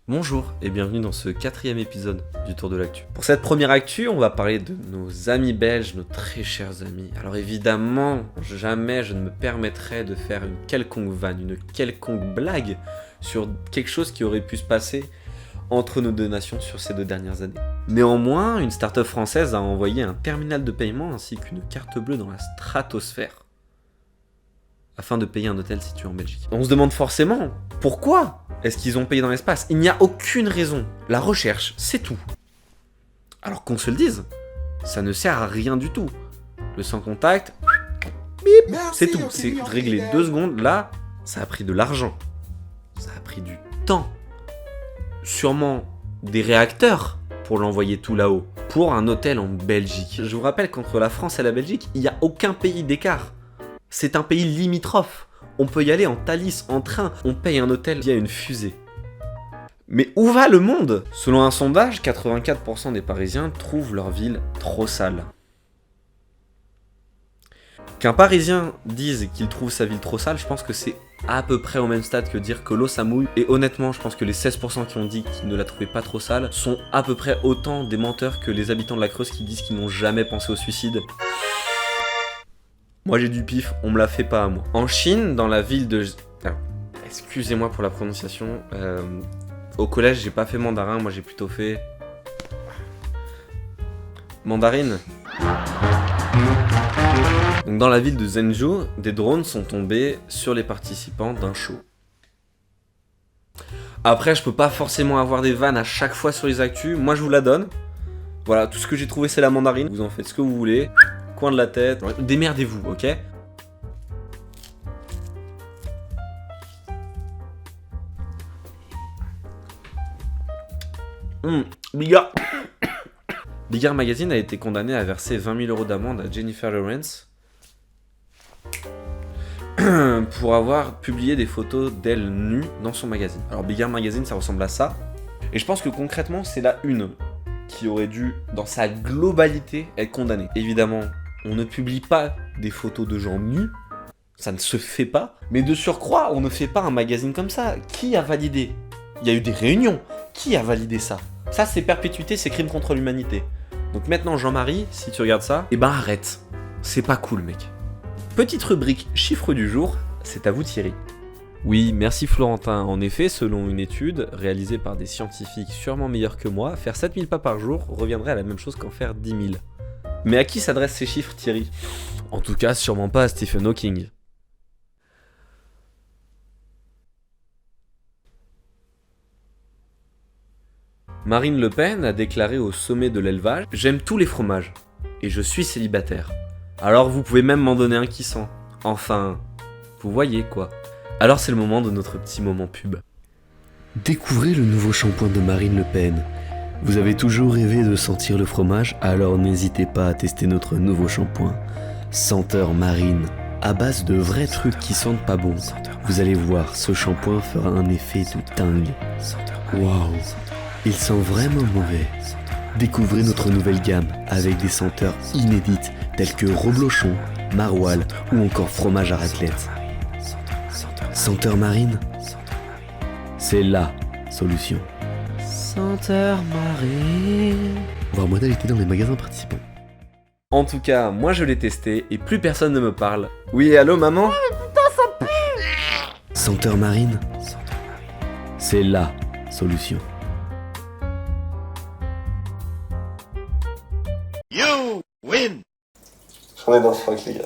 Bonjour et bienvenue dans ce 4e épisode du Tour de l'Actu. Pour cette première actu, on va parler de nos amis belges, nos très chers amis. Alors évidemment, jamais je ne me permettrai de faire une quelconque vanne, une quelconque blague sur quelque chose qui aurait pu se passer entre nos deux nations sur ces 2 dernières années. Néanmoins, une start-up française a envoyé un terminal de paiement ainsi qu'une carte bleue dans la stratosphère afin de payer un hôtel situé en Belgique. On se demande forcément, pourquoi est-ce qu'ils ont payé dans l'espace? Il n'y a aucune raison. La recherche, c'est tout. Alors qu'on se le dise, ça ne sert à rien du tout. Le sans contact, bip, c'est tout. C'est réglé 2 secondes. Là, ça a pris de l'argent. Ça a pris du temps. Sûrement des réacteurs pour l'envoyer tout là-haut. Pour un hôtel en Belgique. Je vous rappelle qu'entre la France et la Belgique, il n'y a aucun pays d'écart. C'est un pays limitrophe. On peut y aller en Thalys, en train. On paye un hôtel via une fusée. Mais où va le monde? Selon un sondage, 84% des Parisiens trouvent leur ville trop sale. Qu'un Parisien dise qu'il trouve sa ville trop sale, je pense que c'est à peu près au même stade que dire que l'eau ça mouille. Et honnêtement, je pense que les 16% qui ont dit qu'ils ne la trouvaient pas trop sale sont à peu près autant des menteurs que les habitants de la Creuse qui disent qu'ils n'ont jamais pensé au suicide. Moi j'ai du pif, on me la fait pas à moi. En Chine, dans la ville de... Alors, excusez-moi pour la prononciation. Au collège, j'ai pas fait mandarin, moi j'ai plutôt fait... mandarine. Donc dans la ville de Zhengzhou, des drones sont tombés sur les participants d'un show. Après, je peux pas forcément avoir des vannes à chaque fois sur les actus, moi je vous la donne. Voilà, tout ce que j'ai trouvé c'est la mandarine, vous en faites ce que vous voulez. Coin de la tête, démerdez-vous, ok? Bigard Bigard Magazine a été condamné à verser 20 000 € d'amende à Jennifer Lawrence pour avoir publié des photos d'elle nue dans son magazine. Alors Bigard Magazine, ça ressemble à ça. Et je pense que concrètement, c'est la une qui aurait dû, dans sa globalité, être condamnée. Évidemment, on ne publie pas des photos de gens nus, ça ne se fait pas. Mais de surcroît, on ne fait pas un magazine comme ça. Qui a validé? Il y a eu des réunions. Qui a validé ça? Ça, c'est perpétuité, c'est crime contre l'humanité. Donc maintenant, Jean-Marie, si tu regardes ça, eh ben arrête. C'est pas cool, mec. Petite rubrique chiffre du jour, c'est à vous Thierry. Oui, merci Florentin. En effet, selon une étude réalisée par des scientifiques sûrement meilleurs que moi, faire 7000 pas par jour reviendrait à la même chose qu'en faire 10 000. Mais à qui s'adressent ces chiffres, Thierry? En tout cas, sûrement pas à Stephen Hawking. Marine Le Pen a déclaré au sommet de l'élevage « J'aime tous les fromages, et je suis célibataire. Alors vous pouvez même m'en donner un qui sent. Enfin, vous voyez quoi. » Alors c'est le moment de notre petit moment pub. Découvrez le nouveau shampoing de Marine Le Pen. Vous avez toujours rêvé de sentir le fromage, alors n'hésitez pas à tester notre nouveau shampoing. Senteur Marine, à base de vrais trucs qui sentent pas bon. Vous allez voir, ce shampoing fera un effet de dingue. Waouh, il sent vraiment mauvais. Découvrez notre nouvelle gamme avec des senteurs inédites telles que reblochon, maroilles ou encore fromage à raclette. Senteur Marine, c'est LA solution. Senteur Marine. Voir modalité dans les magasins participants. En tout cas, moi je l'ai testé et plus personne ne me parle. Oui, allô maman? Senteur Marine, c'est LA solution. You win! On est dans ce froc les gars.